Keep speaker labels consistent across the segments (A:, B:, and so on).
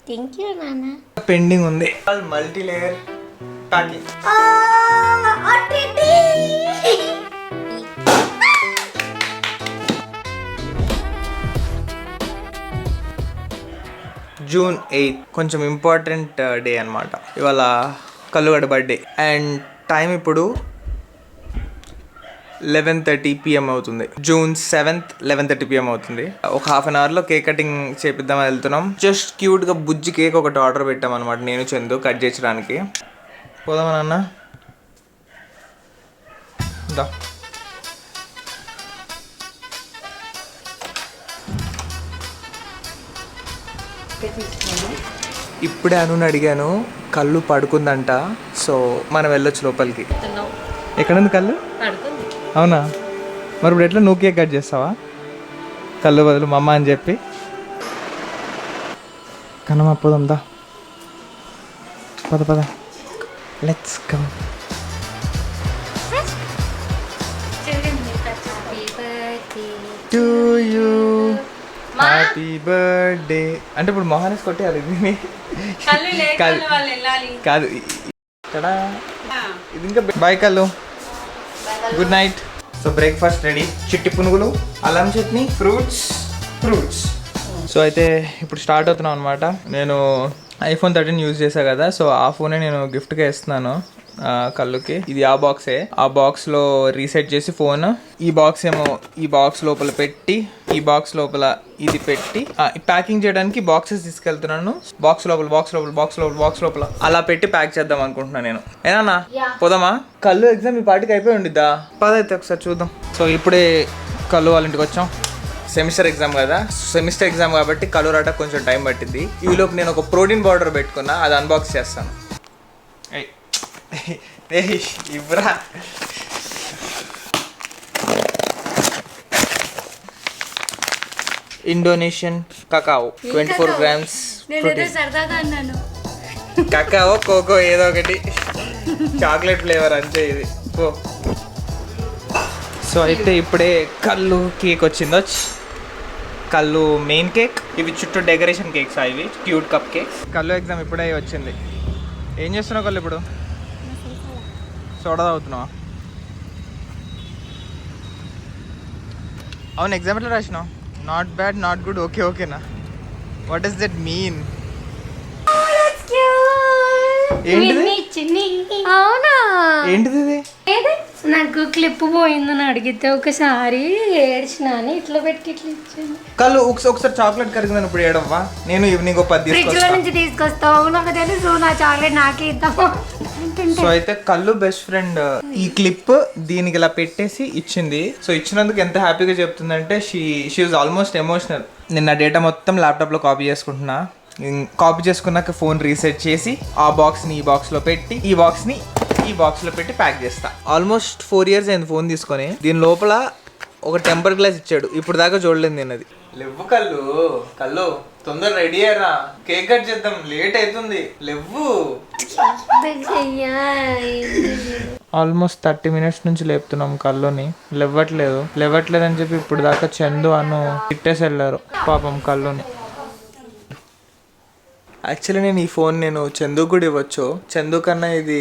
A: Thank you నాన్న.
B: Pending ఉంది multi layer packing. June 8th కొంచెం ఇంపార్టెంట్ డే అనమాట. ఇవాళ కల్లుగడ బర్త్డే అండ్ టైం ఇప్పుడు 11:30 PM అవుతుంది. June 7th 11:30 PM అవుతుంది. ఒక హాఫ్ అన్ అవర్లో కేక్ కటింగ్ చేపిద్దామని వెళ్తున్నాం. జస్ట్ క్యూట్గా బుజ్జి కేక్ ఒకటి ఆర్డర్ పెట్టాం అనమాట, నేను చందు కట్ చేయించడానికి. పోదామా నాన్న? దా. ఇప్పుడే అనుని అడిగాను, కళ్ళు పడుకుందంట. సో మనం వెళ్ళొచ్చు లోపలికి. ఎక్కడుంది కళ్ళు? అవునా? మరి ఇప్పుడు ఎట్లా నువ్వు కేక్ కట్ చేస్తావా కళ్ళు బదులు మమ్మ అని చెప్పి? కనమా పోదాం దా. పద పద, let's go. To you happy birthday అంటే ఇప్పుడు మొహానేసి కొట్టేయాలి. కాదు ఇది ఇంకా. బాయ్ కళ్ళు, good night. So breakfast ready. చిట్టి పునుగులు, అల్లం చట్నీ, ఫ్రూట్స్. సో అయితే ఇప్పుడు స్టార్ట్ అవుతున్నాం అనమాట. నేను iPhone 13 యూజ్ చేశాను కదా, సో ఆ ఫోనే నేను గిఫ్ట్గా ఇస్తున్నాను కళ్ళుకి. ఇది ఆ బాక్సే. ఆ బాక్స్లో రీసెట్ చేసి ఫోన్, ఈ బాక్స్ ఏమో ఈ బాక్స్ లోపల పెట్టి, ఈ బాక్స్ లోపల ఇది పెట్టి ప్యాకింగ్ చేయడానికి బాక్సెస్ తీసుకెళ్తున్నాను. బాక్స్ లోపల అలా పెట్టి ప్యాక్ చేద్దాం అనుకుంటున్నాను నేను. ఏనా పోదామా? కళ్ళు ఎగ్జామ్ ఈ పాటికి అయిపోయి ఉండిద్దా? పదైతే ఒకసారి చూద్దాం. సో ఇప్పుడే కళ్ళు వాళ్ళ ఇంటికి వచ్చాం. సెమిస్టర్ ఎగ్జామ్ కదా, సెమిస్టర్ ఎగ్జామ్ కాబట్టి కళ్ళు రావడానికి కొంచెం టైం పట్టింది. ఈలోపు నేను ఒక ప్రోటీన్ పౌడర్ పెట్టుకున్నా, అది అన్బాక్స్ చేస్తాను. ఇవ్వరా. ఇండోనేషియన్ కకాओ 24 grams కకాओ కోకో ఏదో ఒకటి చాక్లెట్ ఫ్లేవర్ అంతే ఇది. సో అయితే ఇప్పుడే కళ్ళు కేక్ వచ్చిందో, కళ్ళు మెయిన్ కేక్, ఇవి చుట్టూ డెకరేషన్ కేక్స్, ఇవి క్యూట్ కప్ కేక్స్. కళ్ళు ఎగ్జామ్ ఇప్పుడే వచ్చింది. ఏం చేస్తున్నావు కళ్ళు ఇప్పుడు? సోడా తాగుతున్నావా? అవును, ఎగ్జామ్ ఎట్లా రాసినావు? Not bad, not good, okay ఓకేనా? What does that mean? ఏంటిది ఇది?
A: నాకు క్లిప్ పోయిందని అడిగితే ఒకసారి ఏడ్చిన అని ఇట్లా పెట్టి ఇట్లా ఇచ్చాను.
B: కళ్ళు ఒకసారి చాక్లెట్ కరిగిందని ఇప్పుడు ఏడవ్వా? నేను ఈవినింగ్ 10
A: నుంచి తీసుకొస్తావు, నాకు తెలుసు. నా చాక్లెట్ నాకే ఇద్దాము.
B: సో అయితే కళ్ళు బెస్ట్ ఫ్రెండ్ ఈ క్లిప్ దీనికి ఇలా పెట్టేసి ఇచ్చింది. సో ఇచ్చినందుకు ఎంత హ్యాపీగా చెప్తుందంటే షీ వాజ్ ఆల్మోస్ట్ ఎమోషనల్. నేను నా డేటా మొత్తం ల్యాప్టాప్లో కాపీ చేసుకుంటున్నా. కాపీ చేసుకున్నాక ఫోన్ రీసెట్ చేసి ఆ బాక్స్ని ఈ బాక్స్లో పెట్టి, ఈ బాక్స్ని ఈ బాక్స్లో పెట్టి ప్యాక్ చేస్తా. ఆల్మోస్ట్ 4 years అయింది ఫోన్ తీసుకొని. దీని లోపల ఒక టెంపర్ గ్లాస్ ఇచ్చాడు, ఇప్పుడు దాకా చూడలేదు నేను అది. లేవు కళ్ళు తొందర రెడీ అయ్యారా, కేక్ కట్ చేద్దాం, లేట్ అవుతుంది. లేవు. ఆల్మోస్ట్ 30 minutes నుంచి లేపుతున్నాం కళ్ళుని, లేవట్లేదు అని చెప్పి ఇప్పుడు దాకా చందు అను తిట్టేసి వెళ్ళారు పాపం కళ్ళుని. యాక్చువల్లీ నేను ఈ ఫోన్ చందుకు కూడా ఇవ్వచ్చు. చందు కన్నా ఇది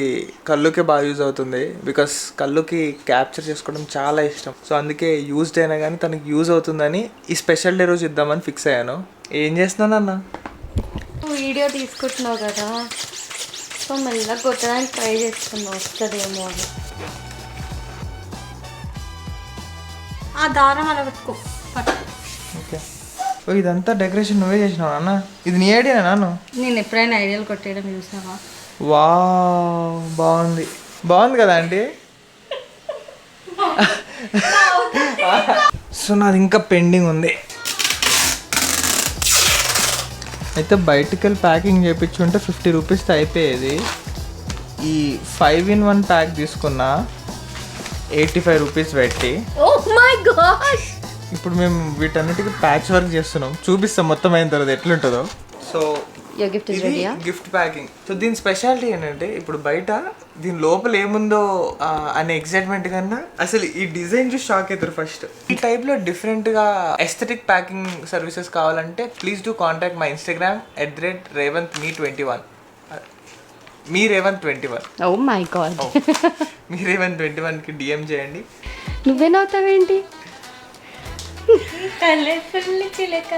B: కళ్ళుకే బాగా యూజ్ అవుతుంది, బికాస్ కళ్ళుకి క్యాప్చర్ చేసుకోవడం చాలా ఇష్టం. సో అందుకే యూజ్డ్ అయినా కానీ తనకి యూజ్ అవుతుందని ఈ స్పెషల్ డే రోజు ఇద్దామని ఫిక్స్ అయ్యాను. ఏం చేస్తున్నాను అన్న?
A: వీడియో తీసుకుంటున్నావు కదా, సో మెల్లగా కొట్టడానికి ట్రై చేస్తున్నావు, వస్తుందేమో అని. ఆ దారం అలా పెట్టుకో.
B: ఓకే. ఇదంతా డెకరేషన్ నువ్వే చేసినావు అన్న? ఇది నీ ఐడియా నాను?
A: నేను ఎప్పుడైనా ఐడియాలు కొట్టేయడం చూసావా?
B: బాగుంది కదా ఆంటీ? సో నాది ఇంకా పెండింగ్ ఉంది. అయితే బయటికి వెళ్ళి ప్యాకింగ్ చేయించుకుంటే 50 రూపీస్తో అయిపోయేది. ఈ 5-in-1 ప్యాక్ తీసుకున్నా 85 రూపీస్ పెట్టి. ఇప్పుడు మేము వీటన్నిటికీ ప్యాచ్ వర్క్ చేస్తున్నాం, చూపిస్తాం మొత్తం అయిన తర్వాత ఎట్లుంటుందో. So
A: your gift is ready.
B: Gift packing. So దీని స్పెషాలిటీ ఏంటంటే ఇప్పుడు బయట దీని లోపల ఏముందో అనే ఎక్సైట్మెంట్ కన్నా అసలు ఈ డిజైన్ చూసి షాక్ అవుతారు ఫస్ట్. ఈ టైప్ లో డిఫరెంట్ గా ఎస్థెటిక్ ప్యాకింగ్ సర్వీసెస్ కావాలంటే please do contact my Instagram @revanthme21. మీ రేవంత్21.
A: Oh my god.
B: మీ రేవంత్21 కి DM చేయండి.
A: నువ్వేనవుతావేంటి? కలర్ఫుల్ చిలక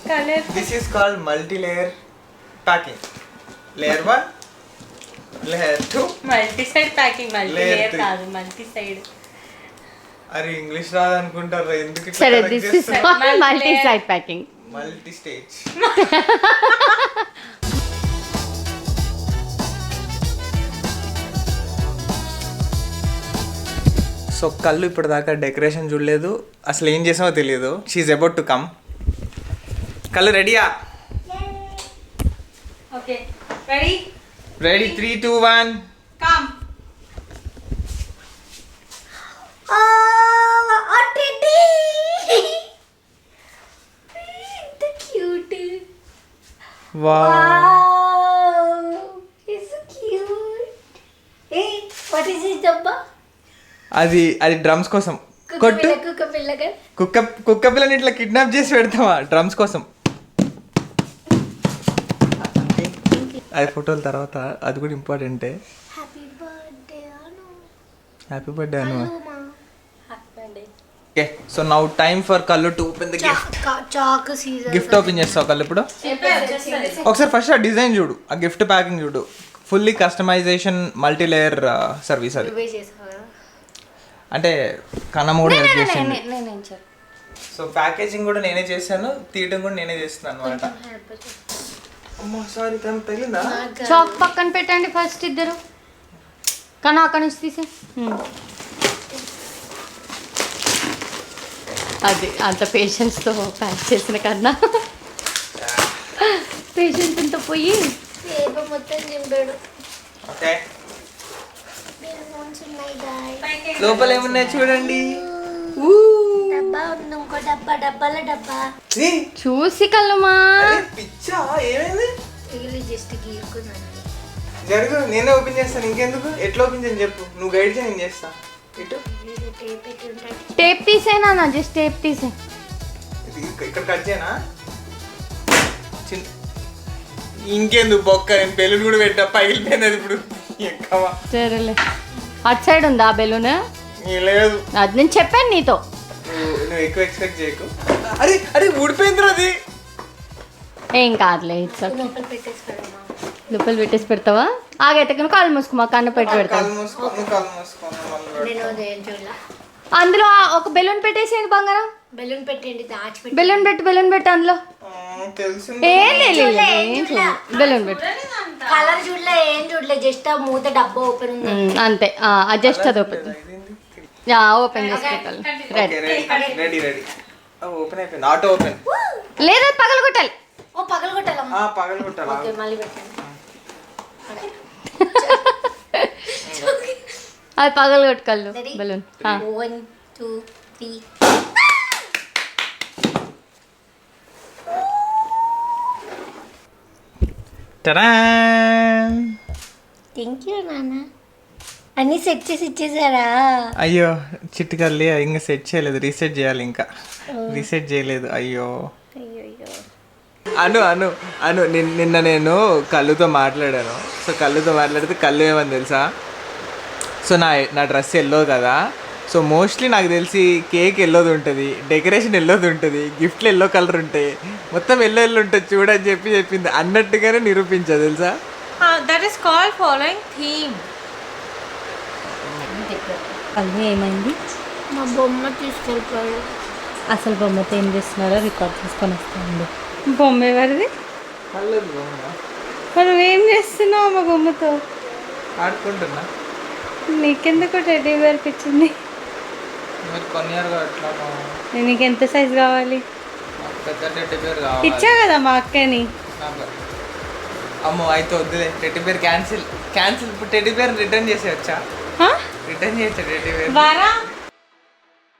A: colour.
B: This is called multi layer packing. Layer 1, layer 2,
A: multi side packing. Multi
B: Layer
A: layer
B: 3.
A: కాదు, మల్టీ సైడ్.
B: అరే ఇంగ్లీష్ రాదనుకుంటారా ఎందుకు?
A: సరే, this is multi side packing.
B: Multi stage. So కళ్ళు ఇప్పటిదాకా డెకరేషన్ చూడలేదు, అసలు ఏం చేసామో తెలియదు. She about to come. కళ్ళు రెడీయా?
A: Okay, ready?
B: Ready 3, 2, 1
A: come. అటిటి ఎంత క్యూట్.
B: Wow,
A: it's cute. ఏ వాట్ ఇస్ దిస్ డబ్బా?
B: అది డ్రమ్స్ కోసం. కొట్టు. కుక్క పిల్లని ఇట్లా కిడ్నాప్ చేసి పెడతావా డ్రమ్స్ కోసం? అది ఫోటోల తర్వాత అది కూడా ఇంపార్టెంటే. హ్యాపీ బర్త్డే అను. Okay, so now time for కళ్ళు to open the gift. Gift open చేస్తావు కళ్ళు ఇప్పుడు? ఒకసారి ఫస్ట్ ఆ డిజైన్ చూడు, ఆ గిఫ్ట్ ప్యాకింగ్ చూడు. Fully customization multi layer service అది. అంటే కన్నమ్మ కూడా హెల్ప్ చేసింది. సో ప్యాకేజింగ్ కూడా నేనే చేశాను, తీయడం కూడా నేనే చేస్తున్నాను అనమాట. అమ్మో సారీ, తగిలిందా?
A: చాక్ పక్కన పెట్టండి ఫస్ట్ ఇద్దరు. కానీ అక్కడి నుంచి తీసే. అది అంత పేషెన్స్తో ప్యాక్ చేసిన కన్నా పేషెన్స్ పోయి మొత్తం చింపాడు.
B: ఓకే, లోపల ఏమున్నాయి చూడండి.
A: చూసి కళ్ళమా.
B: పిచ్చా ఏమైంది? జరుగు, నేనే ఓపెన్ చేస్తాను. ఇంకెందుకు? ఎట్లా ఓపెన్ చేయని చెప్పు, నువ్వు గైడ్ చేయి, నేను చేస్తా. ఇటు
A: టేప్ తీసేనా? జస్ట్ టేప్ తీసే.
B: ఇక్కడ కట్ చేయనా? ఇంకెందుకు బొక్క, నేను బెలూన్ కూడా పెట్టా, పగిలిపోయింది అది ఇప్పుడు. ఎక్కువ
A: సరేలే. అటు సైడ్ ఉందా బెలూన్?
B: లేదు,
A: అది నేను చెప్పాను నీతో.
B: నువ్వు ఎక్కువ ఎక్స్పెక్ట్ చేయకు. అరే అరే ఊడిపోయింది అది.
A: ఏం కాదులే, లోపల పెట్టేసి పెడతావా? ఆగైతే కాలు మూసుకో, మా కన్ను పెట్టి పెడతా. అందులో ఒక బెలూన్ పెట్టేసేయండి బంగారం.
C: బెలూన్ పెట్టండి, దాచిపెట్టి.
A: బెలూన్ పెట్టు అందులో. ఏం లేదు, బెలూన్ పెట్టు.
C: కలర్ చూడలే, ఏం చూడలే, జస్ట్ ఆ మూత డబ్బా ఓపెన్ ఉంది
A: అంతే. జస్ట్ అది ఓపెన్ ఓపెన్ చేసి పెట్టాలి.
B: రెడీ ఓపెన్ అయిపోయింది. Auto open.
A: లేదా పగలు కొట్టాలి.
C: ఓ పగలు కొట్టాలమ్మా.
B: పగలు కొట్టాలి.
C: ఓకే, మళ్ళీ పెట్టండి.
A: అది పగలు కొట్టుకల్లు బెలూన్.
C: 1, 2, 3. థ్యాంక్ యూ నాన్న. అన్నీ సెట్ చేసి ఇచ్చేసారా?
B: అయ్యో చిట్టుకల్లి ఇంకా సెట్ చేయలేదు, రీసెట్ చేయాలి. ఇంకా రీసెట్ చేయలేదు. అయ్యో అను అను అను నిన్న నేను కళ్ళుతో మాట్లాడాను. సో కళ్ళుతో మాట్లాడితే కళ్ళు ఏమని తెలుసా? సో నా డ్రెస్ ఎల్లో కదా, సో మోస్ట్లీ నాకు తెలిసి కేక్ ఎల్లోది ఉంటుంది, డెకరేషన్ ఎల్లోది ఉంటుంది, గిఫ్ట్లు ఎల్లో కలర్ ఉంటాయి, మొత్తం ఎల్లో ఉంటుంది చూడని చెప్పింది. అన్నట్టుగానే నిరూపించా తెలుసా?
A: That is called following theme. కళ్ళు ఏమైంది?
C: మా బొమ్మ తీసుకెళ్ళిపోయాడు.
A: అసలు బొమ్మతో ఏం చేస్తున్నారో రికార్డ్ చేసుకొని వస్తాండి. బొమ్మ ఎవరిది? మరి ఏం చేస్తున్నావు మా బొమ్మతో?
B: ఆడుకుంటున్నా.
A: నీకెందుకు టెడ్డీ బేర్ పిచ్చింది? నీకు ఎంత సైజ్ కావాలి? ఇచ్చా కదా మా అక్కని.
B: అమ్మో అయితే వద్దులే, టెడ్డీ బేర్ క్యాన్సిల్. ఇప్పుడు టెడ్డీ బేర్ రిటర్న్ చేసేయచ్చా? రిటర్న్ చేయొచ్చా టెడ్డీ బేర్?